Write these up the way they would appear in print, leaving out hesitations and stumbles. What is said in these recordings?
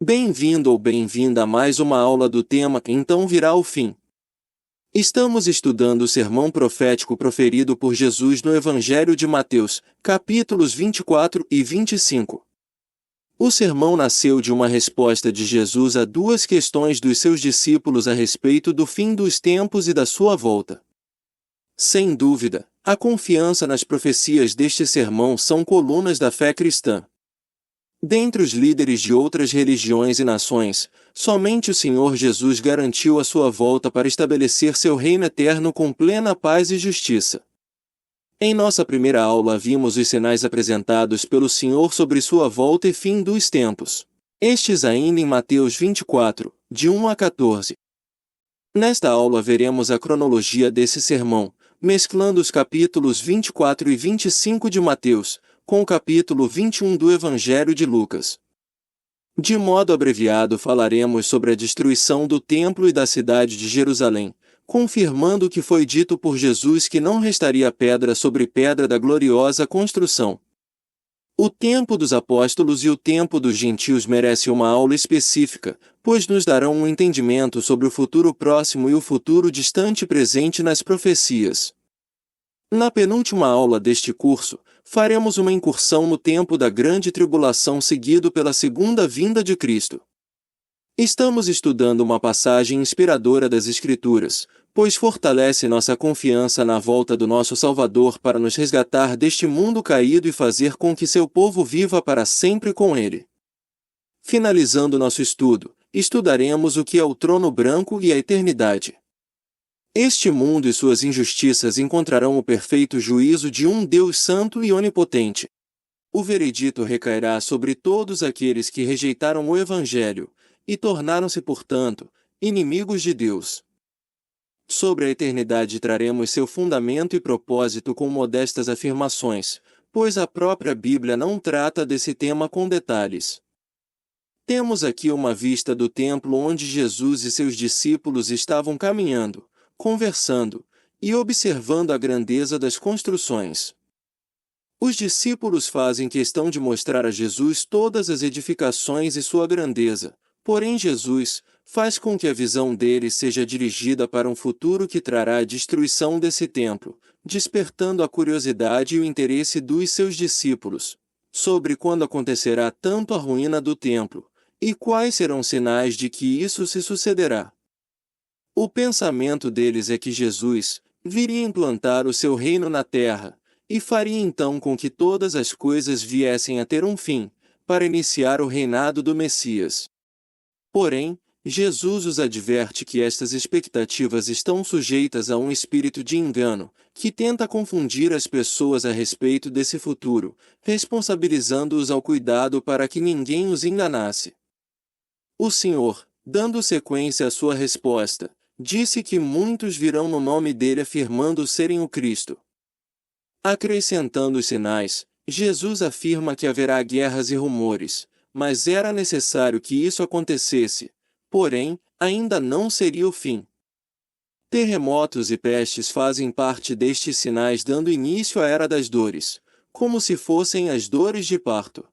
Bem-vindo ou bem-vinda a mais uma aula do tema Então Virá o Fim. Estamos estudando o sermão profético proferido por Jesus no Evangelho de Mateus, capítulos 24 e 25. O sermão nasceu de uma resposta de Jesus a duas questões dos seus discípulos a respeito do fim dos tempos e da sua volta. Sem dúvida, a confiança nas profecias deste sermão são colunas da fé cristã. Dentre os líderes de outras religiões e nações, somente o Senhor Jesus garantiu a sua volta para estabelecer seu reino eterno com plena paz e justiça. Em nossa primeira aula vimos os sinais apresentados pelo Senhor sobre sua volta e fim dos tempos. Estes ainda em Mateus 24, de 1 a 14. Nesta aula veremos a cronologia desse sermão, mesclando os capítulos 24 e 25 de Mateus, com o capítulo 21 do Evangelho de Lucas. De modo abreviado falaremos sobre a destruição do templo e da cidade de Jerusalém, confirmando o que foi dito por Jesus que não restaria pedra sobre pedra da gloriosa construção. O tempo dos apóstolos e o tempo dos gentios merece uma aula específica, pois nos darão um entendimento sobre o futuro próximo e o futuro distante presente nas profecias. Na penúltima aula deste curso, faremos uma incursão no tempo da grande tribulação seguido pela segunda vinda de Cristo. Estamos estudando uma passagem inspiradora das Escrituras, pois fortalece nossa confiança na volta do nosso Salvador para nos resgatar deste mundo caído e fazer com que seu povo viva para sempre com ele. Finalizando nosso estudo, estudaremos o que é o trono branco e a eternidade. Este mundo e suas injustiças encontrarão o perfeito juízo de um Deus santo e onipotente. O veredito recairá sobre todos aqueles que rejeitaram o Evangelho, e tornaram-se, portanto, inimigos de Deus. Sobre a eternidade traremos seu fundamento e propósito com modestas afirmações, pois a própria Bíblia não trata desse tema com detalhes. Temos aqui uma vista do templo onde Jesus e seus discípulos estavam caminhando, conversando e observando a grandeza das construções. Os discípulos fazem questão de mostrar a Jesus todas as edificações e sua grandeza, porém Jesus faz com que a visão deles seja dirigida para um futuro que trará a destruição desse templo, despertando a curiosidade e o interesse dos seus discípulos sobre quando acontecerá tanto a ruína do templo, e quais serão os sinais de que isso se sucederá. O pensamento deles é que Jesus viria implantar o seu reino na terra, e faria então com que todas as coisas viessem a ter um fim, para iniciar o reinado do Messias. Porém, Jesus os adverte que estas expectativas estão sujeitas a um espírito de engano, que tenta confundir as pessoas a respeito desse futuro, responsabilizando-os ao cuidado para que ninguém os enganasse. O Senhor, dando sequência à sua resposta, disse que muitos virão no nome dele afirmando serem o Cristo. Acrescentando os sinais, Jesus afirma que haverá guerras e rumores, mas era necessário que isso acontecesse, porém, ainda não seria o fim. Terremotos e pestes fazem parte destes sinais dando início à era das dores, como se fossem as dores de parto.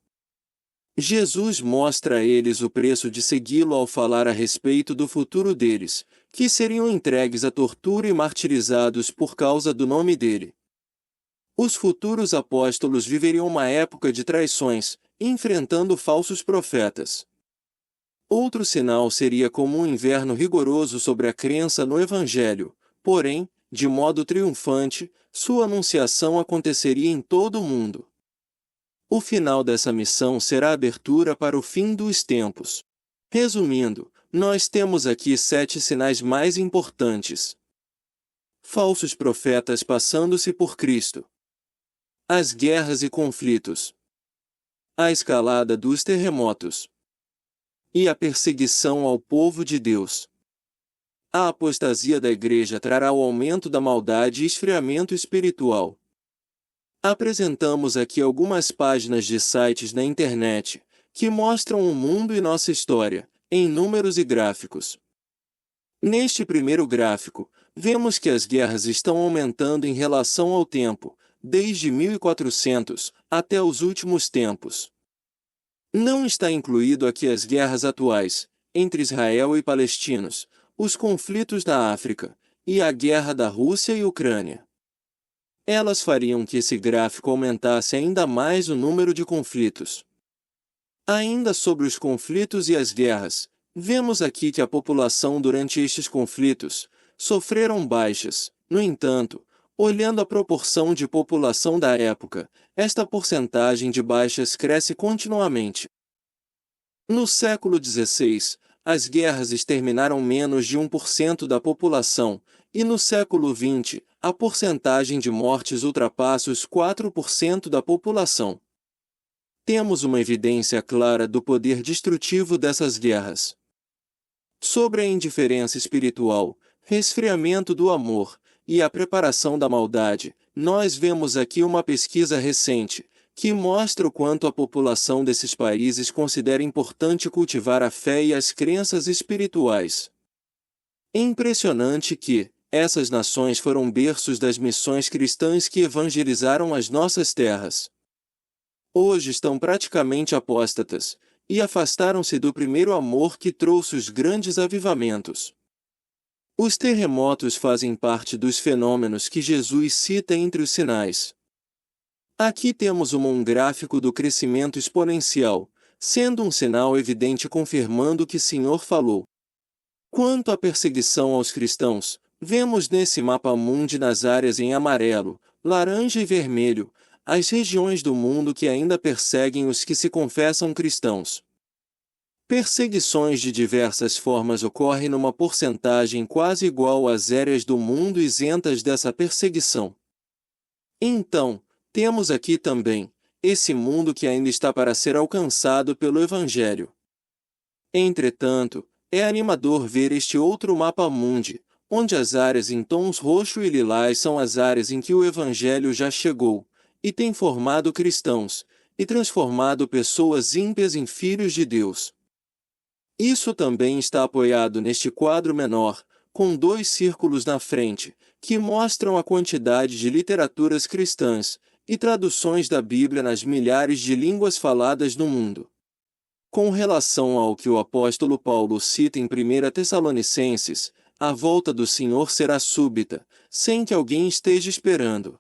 Jesus mostra a eles o preço de segui-lo ao falar a respeito do futuro deles, que seriam entregues à tortura e martirizados por causa do nome dele. Os futuros apóstolos viveriam uma época de traições, enfrentando falsos profetas. Outro sinal seria como um inverno rigoroso sobre a crença no Evangelho, porém, de modo triunfante, sua anunciação aconteceria em todo o mundo. O final dessa missão será a abertura para o fim dos tempos. Resumindo, nós temos aqui 7 sinais mais importantes. Falsos profetas passando-se por Cristo. As guerras e conflitos. A escalada dos terremotos. E a perseguição ao povo de Deus. A apostasia da igreja trará o aumento da maldade e esfriamento espiritual. Apresentamos aqui algumas páginas de sites na internet, que mostram o mundo e nossa história, em números e gráficos. Neste primeiro gráfico, vemos que as guerras estão aumentando em relação ao tempo, desde 1400 até os últimos tempos. Não está incluído aqui as guerras atuais, entre Israel e palestinos, os conflitos da África, e a guerra da Rússia e Ucrânia. Elas fariam que esse gráfico aumentasse ainda mais o número de conflitos. Ainda sobre os conflitos e as guerras, vemos aqui que a população durante estes conflitos sofreram baixas. No entanto, olhando a proporção de população da época, esta porcentagem de baixas cresce continuamente. No século XVI, as guerras exterminaram menos de 1% da população, e no século XX, a porcentagem de mortes ultrapassa os 4% da população. Temos uma evidência clara do poder destrutivo dessas guerras. Sobre a indiferença espiritual, resfriamento do amor e a preparação da maldade, nós vemos aqui uma pesquisa recente, que mostra o quanto a população desses países considera importante cultivar a fé e as crenças espirituais. É impressionante que essas nações foram berços das missões cristãs que evangelizaram as nossas terras. Hoje estão praticamente apóstatas, e afastaram-se do primeiro amor que trouxe os grandes avivamentos. Os terremotos fazem parte dos fenômenos que Jesus cita entre os sinais. Aqui temos um gráfico do crescimento exponencial, sendo um sinal evidente confirmando o que o Senhor falou. Quanto à perseguição aos cristãos, vemos nesse mapa mundi nas áreas em amarelo, laranja e vermelho, as regiões do mundo que ainda perseguem os que se confessam cristãos. Perseguições de diversas formas ocorrem numa porcentagem quase igual às áreas do mundo isentas dessa perseguição. Então, temos aqui também esse mundo que ainda está para ser alcançado pelo Evangelho. Entretanto, é animador ver este outro mapa mundi, onde as áreas em tons roxo e lilás são as áreas em que o Evangelho já chegou, e tem formado cristãos, e transformado pessoas ímpias em filhos de Deus. Isso também está apoiado neste quadro menor, com 2 círculos na frente, que mostram a quantidade de literaturas cristãs, e traduções da Bíblia nas milhares de línguas faladas no mundo. Com relação ao que o apóstolo Paulo cita em 1 Tessalonicenses, a volta do Senhor será súbita, sem que alguém esteja esperando.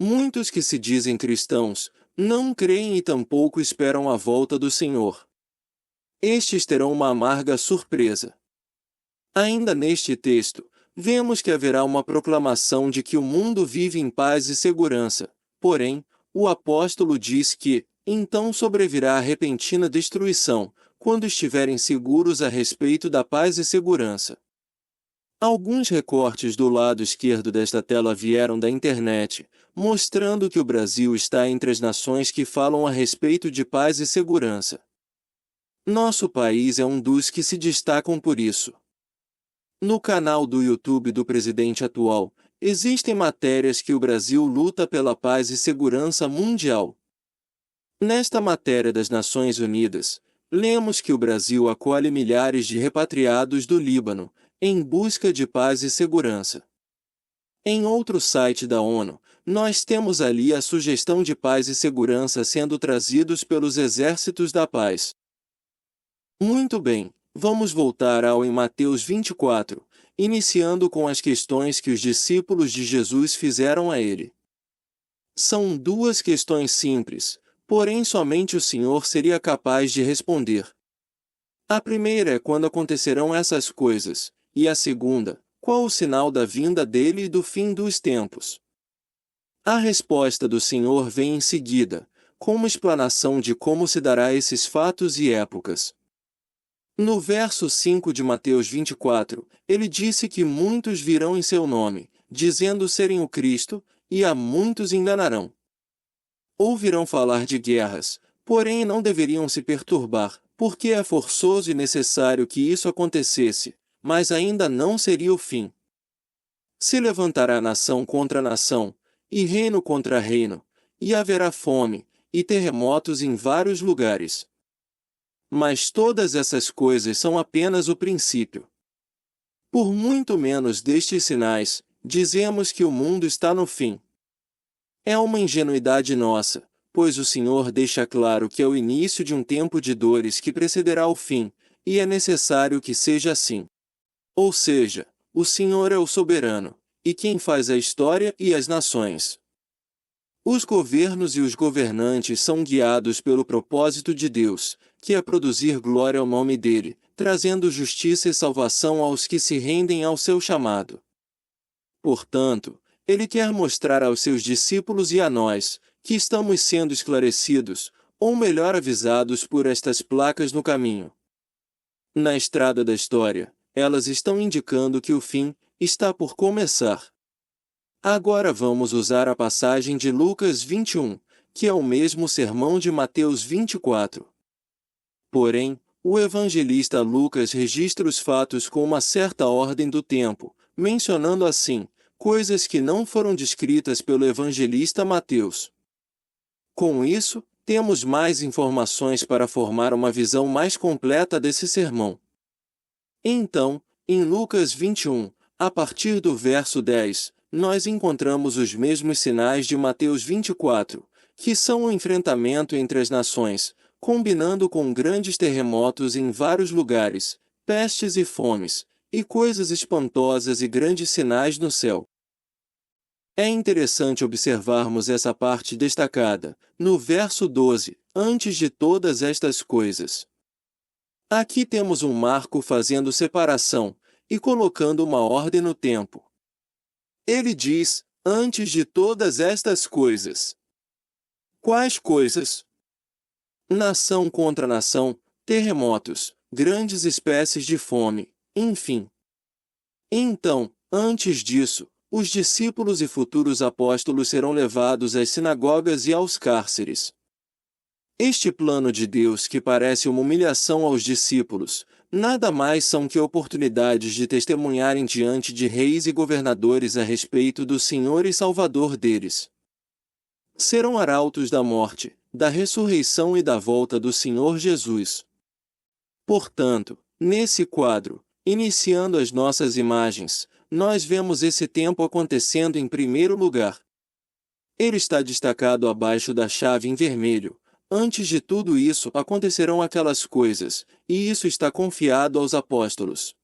Muitos que se dizem cristãos, não creem e tampouco esperam a volta do Senhor. Estes terão uma amarga surpresa. Ainda neste texto, vemos que haverá uma proclamação de que o mundo vive em paz e segurança, porém, o apóstolo diz que, então sobrevirá a repentina destruição, quando estiverem seguros a respeito da paz e segurança. Alguns recortes do lado esquerdo desta tela vieram da internet, mostrando que o Brasil está entre as nações que falam a respeito de paz e segurança. Nosso país é um dos que se destacam por isso. No canal do YouTube do presidente atual, existem matérias que o Brasil luta pela paz e segurança mundial. Nesta matéria das Nações Unidas, lemos que o Brasil acolhe milhares de repatriados do Líbano, em busca de paz e segurança. Em outro site da ONU, nós temos ali a sugestão de paz e segurança sendo trazidos pelos exércitos da paz. Muito bem, vamos voltar ao em Mateus 24, iniciando com as questões que os discípulos de Jesus fizeram a ele. São 2 questões simples, porém somente o Senhor seria capaz de responder. A primeira é quando acontecerão essas coisas, e a segunda, qual o sinal da vinda dele e do fim dos tempos? A resposta do Senhor vem em seguida, com uma explanação de como se dará esses fatos e épocas. No verso 5 de Mateus 24, ele disse que muitos virão em seu nome, dizendo serem o Cristo, e a muitos enganarão. Ouvirão falar de guerras, porém não deveriam se perturbar, porque é forçoso e necessário que isso acontecesse, mas ainda não seria o fim. Se levantará nação contra nação, e reino contra reino, e haverá fome, e terremotos em vários lugares. Mas todas essas coisas são apenas o princípio. Por muito menos destes sinais, dizemos que o mundo está no fim. É uma ingenuidade nossa, pois o Senhor deixa claro que é o início de um tempo de dores que precederá o fim, e é necessário que seja assim. Ou seja, o Senhor é o soberano, e quem faz a história e as nações. Os governos e os governantes são guiados pelo propósito de Deus, que é produzir glória ao nome dele, trazendo justiça e salvação aos que se rendem ao seu chamado. Portanto, ele quer mostrar aos seus discípulos e a nós, que estamos sendo esclarecidos, ou melhor avisados por estas placas no caminho. Na estrada da história, elas estão indicando que o fim está por começar. Agora vamos usar a passagem de Lucas 21, que é o mesmo sermão de Mateus 24. Porém, o evangelista Lucas registra os fatos com uma certa ordem do tempo, mencionando assim coisas que não foram descritas pelo evangelista Mateus. Com isso, temos mais informações para formar uma visão mais completa desse sermão. Então, em Lucas 21, a partir do verso 10, nós encontramos os mesmos sinais de Mateus 24, que são o enfrentamento entre as nações, combinando com grandes terremotos em vários lugares, pestes e fomes, e coisas espantosas e grandes sinais no céu. É interessante observarmos essa parte destacada, no verso 12, antes de todas estas coisas. Aqui temos um marco fazendo separação, e colocando uma ordem no tempo. Ele diz, antes de todas estas coisas. Quais coisas? Nação contra nação, terremotos, grandes espécies de fome, enfim. Então, antes disso, os discípulos e futuros apóstolos serão levados às sinagogas e aos cárceres. Este plano de Deus, que parece uma humilhação aos discípulos, nada mais são que oportunidades de testemunharem diante de reis e governadores a respeito do Senhor e Salvador deles. Serão arautos da morte, da ressurreição e da volta do Senhor Jesus. Portanto, nesse quadro, iniciando as nossas imagens, nós vemos esse tempo acontecendo em primeiro lugar. Ele está destacado abaixo da chave em vermelho. Antes de tudo isso acontecerão aquelas coisas, e isso está confiado aos apóstolos.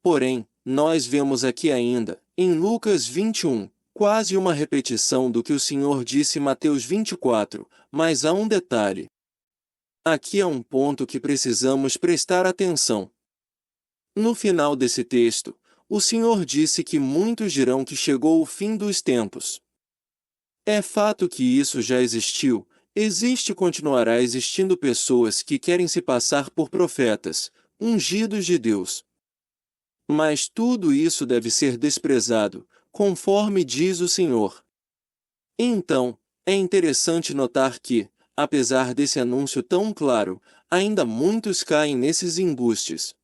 Porém, nós vemos aqui ainda, em Lucas 21, quase uma repetição do que o Senhor disse em Mateus 24, mas há um detalhe. Aqui é um ponto que precisamos prestar atenção. No final desse texto, o Senhor disse que muitos dirão que chegou o fim dos tempos. É fato que isso já existiu. Existe e continuará existindo pessoas que querem se passar por profetas, ungidos de Deus. Mas tudo isso deve ser desprezado, conforme diz o Senhor. Então, é interessante notar que, apesar desse anúncio tão claro, ainda muitos caem nesses embustes.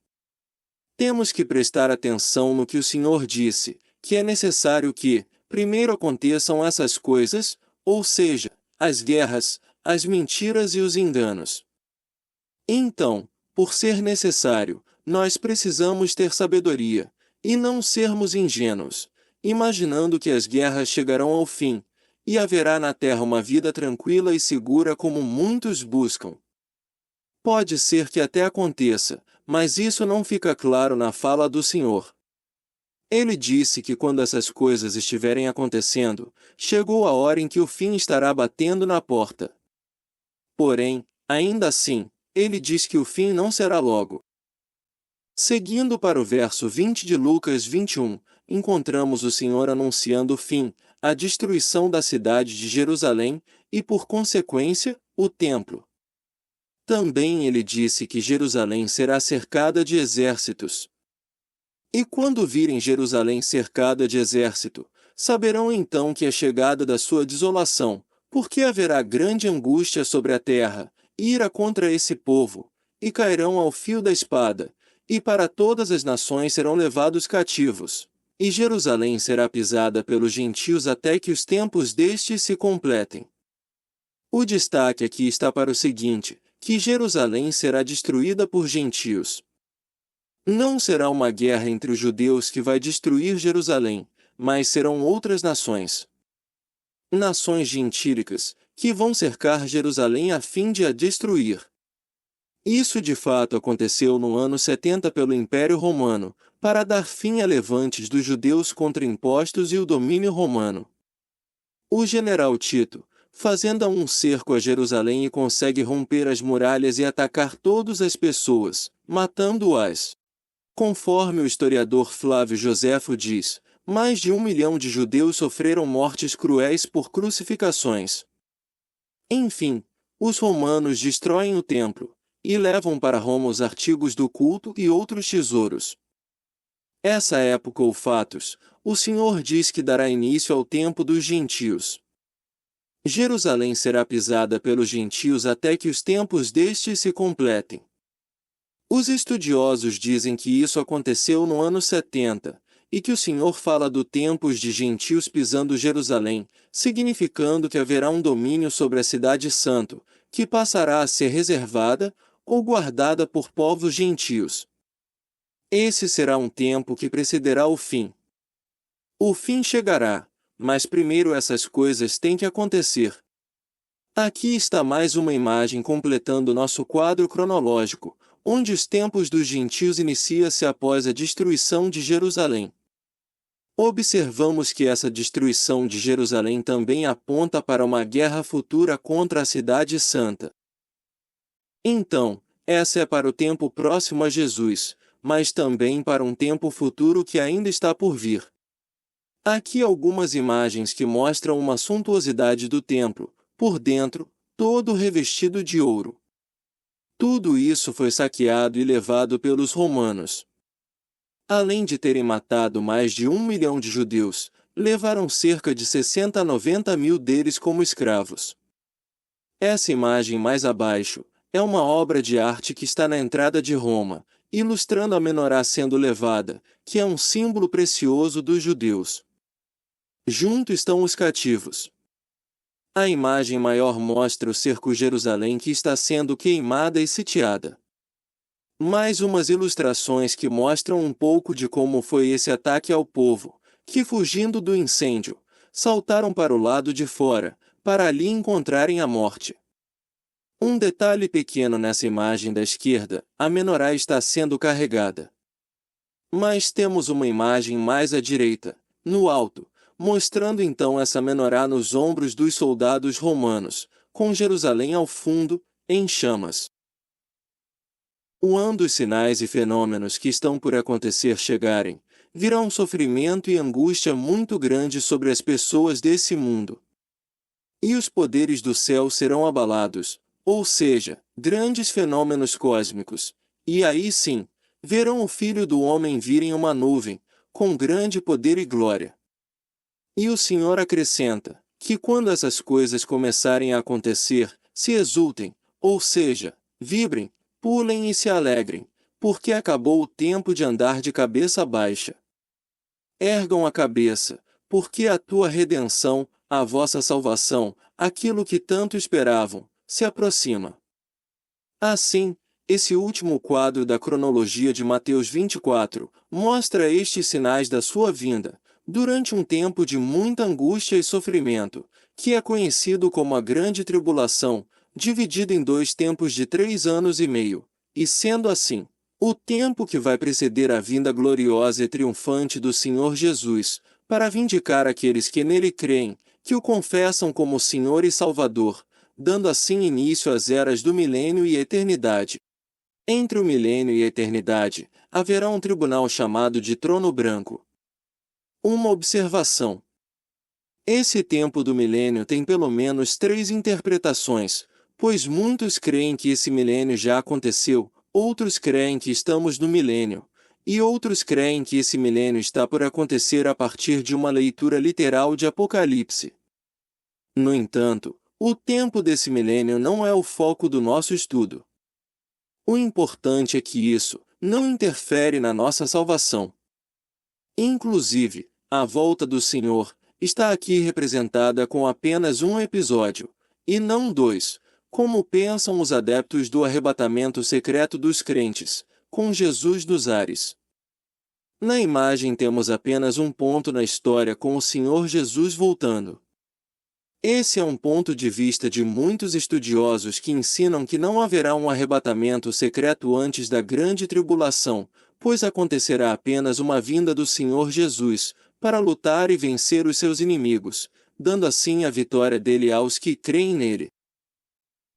Temos que prestar atenção no que o Senhor disse, que é necessário que, primeiro aconteçam essas coisas, ou seja, as guerras, as mentiras e os enganos. Então, por ser necessário, nós precisamos ter sabedoria, e não sermos ingênuos, imaginando que as guerras chegarão ao fim, e haverá na terra uma vida tranquila e segura como muitos buscam. Pode ser que até aconteça, mas isso não fica claro na fala do Senhor. Ele disse que quando essas coisas estiverem acontecendo, chegou a hora em que o fim estará batendo na porta. Porém, ainda assim, ele diz que o fim não será logo. Seguindo para o verso 20 de Lucas 21, encontramos o Senhor anunciando o fim, a destruição da cidade de Jerusalém, e por consequência, o templo. Também ele disse que Jerusalém será cercada de exércitos. E quando virem Jerusalém cercada de exército, saberão então que é chegada da sua desolação, porque haverá grande angústia sobre a terra, ira contra esse povo, e cairão ao fio da espada, e para todas as nações serão levados cativos, e Jerusalém será pisada pelos gentios até que os tempos destes se completem. O destaque aqui está para o seguinte, que Jerusalém será destruída por gentios. Não será uma guerra entre os judeus que vai destruir Jerusalém, mas serão outras nações. Nações gentílicas, que vão cercar Jerusalém a fim de a destruir. Isso de fato aconteceu no ano 70 pelo Império Romano, para dar fim a levantes dos judeus contra impostos e o domínio romano. O general Tito, fazendo um cerco a Jerusalém, e consegue romper as muralhas e atacar todas as pessoas, matando-as. Conforme o historiador Flávio Joséfo diz, mais de 1 milhão de judeus sofreram mortes cruéis por crucificações. Enfim, os romanos destroem o templo, e levam para Roma os artigos do culto e outros tesouros. Essa época ou fatos, o Senhor diz que dará início ao tempo dos gentios. Jerusalém será pisada pelos gentios até que os tempos destes se completem. Os estudiosos dizem que isso aconteceu no ano 70, e que o Senhor fala do tempos de gentios pisando Jerusalém, significando que haverá um domínio sobre a cidade santo, que passará a ser reservada ou guardada por povos gentios. Esse será um tempo que precederá o fim. O fim chegará, mas primeiro essas coisas têm que acontecer. Aqui está mais uma imagem completando nosso quadro cronológico, onde os tempos dos gentios inicia-se após a destruição de Jerusalém. Observamos que essa destruição de Jerusalém também aponta para uma guerra futura contra a cidade santa. Então, essa é para o tempo próximo a Jesus, mas também para um tempo futuro que ainda está por vir. Aqui algumas imagens que mostram uma suntuosidade do templo, por dentro, todo revestido de ouro. Tudo isso foi saqueado e levado pelos romanos. Além de terem matado mais de 1 milhão de judeus, levaram cerca de 60 a 90 mil deles como escravos. Essa imagem mais abaixo é uma obra de arte que está na entrada de Roma, ilustrando a menorá sendo levada, que é um símbolo precioso dos judeus. Junto estão os cativos. A imagem maior mostra o cerco Jerusalém que está sendo queimada e sitiada. Mais umas ilustrações que mostram um pouco de como foi esse ataque ao povo, que fugindo do incêndio, saltaram para o lado de fora, para ali encontrarem a morte. Um detalhe pequeno nessa imagem da esquerda, a menorá está sendo carregada. Mas temos uma imagem mais à direita, no alto, mostrando então essa menorá nos ombros dos soldados romanos, com Jerusalém ao fundo, em chamas. Quando os sinais e fenômenos que estão por acontecer chegarem, virá um sofrimento e angústia muito grande sobre as pessoas desse mundo. E os poderes do céu serão abalados, ou seja, grandes fenômenos cósmicos, e aí sim, verão o Filho do Homem vir em uma nuvem, com grande poder e glória. E o Senhor acrescenta, que quando essas coisas começarem a acontecer, se exultem, ou seja, vibrem, pulem e se alegrem, porque acabou o tempo de andar de cabeça baixa. Ergam a cabeça, porque a tua redenção, a vossa salvação, aquilo que tanto esperavam, se aproxima. Assim, esse último quadro da cronologia de Mateus 24 mostra estes sinais da sua vinda, durante um tempo de muita angústia e sofrimento, que é conhecido como a Grande Tribulação, dividido em 2 tempos de 3 anos e meio, e sendo assim, o tempo que vai preceder a vinda gloriosa e triunfante do Senhor Jesus, para vindicar aqueles que nele creem, que o confessam como Senhor e Salvador, dando assim início às eras do milênio e eternidade. Entre o milênio e a eternidade, haverá um tribunal chamado de Trono Branco. Uma observação. Esse tempo do milênio tem pelo menos 3 interpretações, pois muitos creem que esse milênio já aconteceu, outros creem que estamos no milênio, e outros creem que esse milênio está por acontecer a partir de uma leitura literal de Apocalipse. No entanto, o tempo desse milênio não é o foco do nosso estudo. O importante é que isso não interfere na nossa salvação. Inclusive, a volta do Senhor está aqui representada com apenas um episódio, e não 2, como pensam os adeptos do arrebatamento secreto dos crentes, com Jesus dos ares. Na imagem temos apenas um ponto na história com o Senhor Jesus voltando. Esse é um ponto de vista de muitos estudiosos que ensinam que não haverá um arrebatamento secreto antes da grande tribulação, pois acontecerá apenas uma vinda do Senhor Jesus, para lutar e vencer os seus inimigos, dando assim a vitória dele aos que creem nele.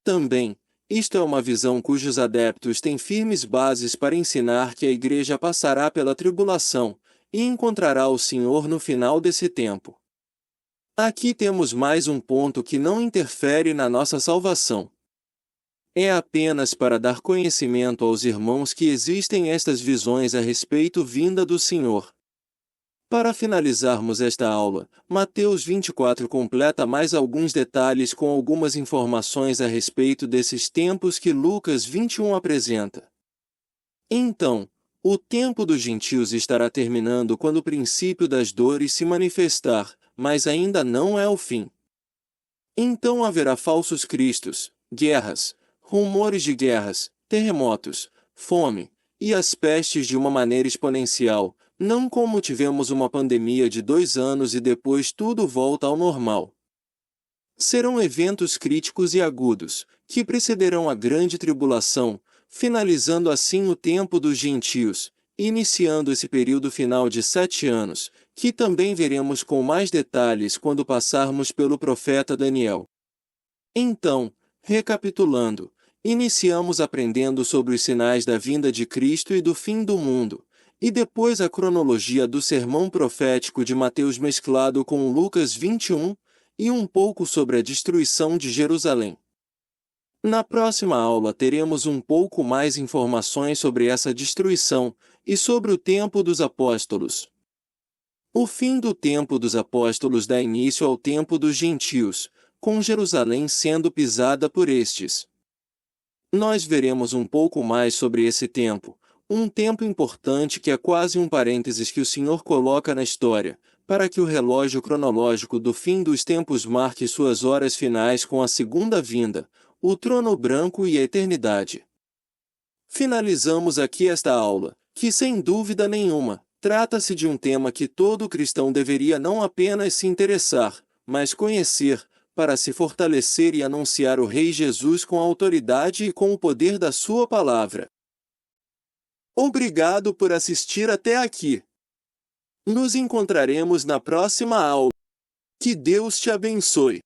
Também, isto é uma visão cujos adeptos têm firmes bases para ensinar que a Igreja passará pela tribulação, e encontrará o Senhor no final desse tempo. Aqui temos mais um ponto que não interfere na nossa salvação. É apenas para dar conhecimento aos irmãos que existem estas visões a respeito vinda do Senhor. Para finalizarmos esta aula, Mateus 24 completa mais alguns detalhes com algumas informações a respeito desses tempos que Lucas 21 apresenta. Então, o tempo dos gentios estará terminando quando o princípio das dores se manifestar, mas ainda não é o fim. Então haverá falsos cristos, guerras, rumores de guerras, terremotos, fome, e as pestes de uma maneira exponencial, não como tivemos uma pandemia de 2 anos e depois tudo volta ao normal. Serão eventos críticos e agudos, que precederão a grande tribulação, finalizando assim o tempo dos gentios, iniciando esse período final de 7 anos, que também veremos com mais detalhes quando passarmos pelo profeta Daniel. Então, recapitulando, iniciamos aprendendo sobre os sinais da vinda de Cristo e do fim do mundo, e depois a cronologia do sermão profético de Mateus mesclado com Lucas 21, e um pouco sobre a destruição de Jerusalém. Na próxima aula teremos um pouco mais informações sobre essa destruição, e sobre o tempo dos apóstolos. O fim do tempo dos apóstolos dá início ao tempo dos gentios, com Jerusalém sendo pisada por estes. Nós veremos um pouco mais sobre esse tempo, um tempo importante que é quase um parênteses que o Senhor coloca na história, para que o relógio cronológico do fim dos tempos marque suas horas finais com a segunda vinda, o trono branco e a eternidade. Finalizamos aqui esta aula, que sem dúvida nenhuma, trata-se de um tema que todo cristão deveria não apenas se interessar, mas conhecer, para se fortalecer e anunciar o Rei Jesus com autoridade e com o poder da sua palavra. Obrigado por assistir até aqui. Nos encontraremos na próxima aula. Que Deus te abençoe.